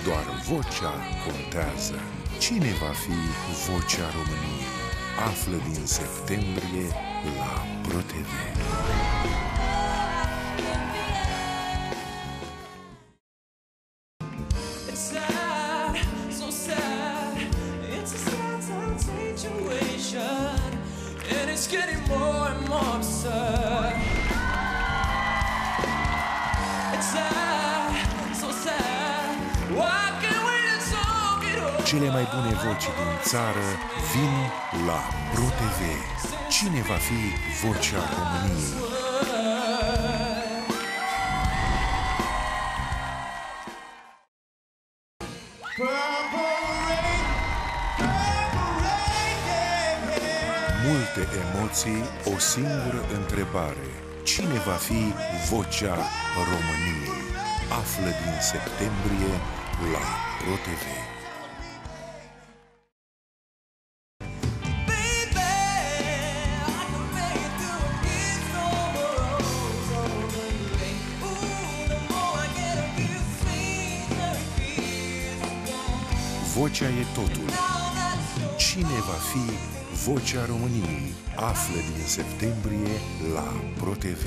doar vocea contează. Cine va fi vocea României? Află din septembrie la ProTV. It's getting more and more absurd. It's sad, so sad. Why can't we just all get over? Cele mai bune voci din țară vin la ProTV. Cine va fi vocea României? Multe emoții, o singură întrebare. Cine va fi vocea României? Află din septembrie la ProTV. Vocea e totul. Cine va fi vocea României? Află din septembrie la ProTV.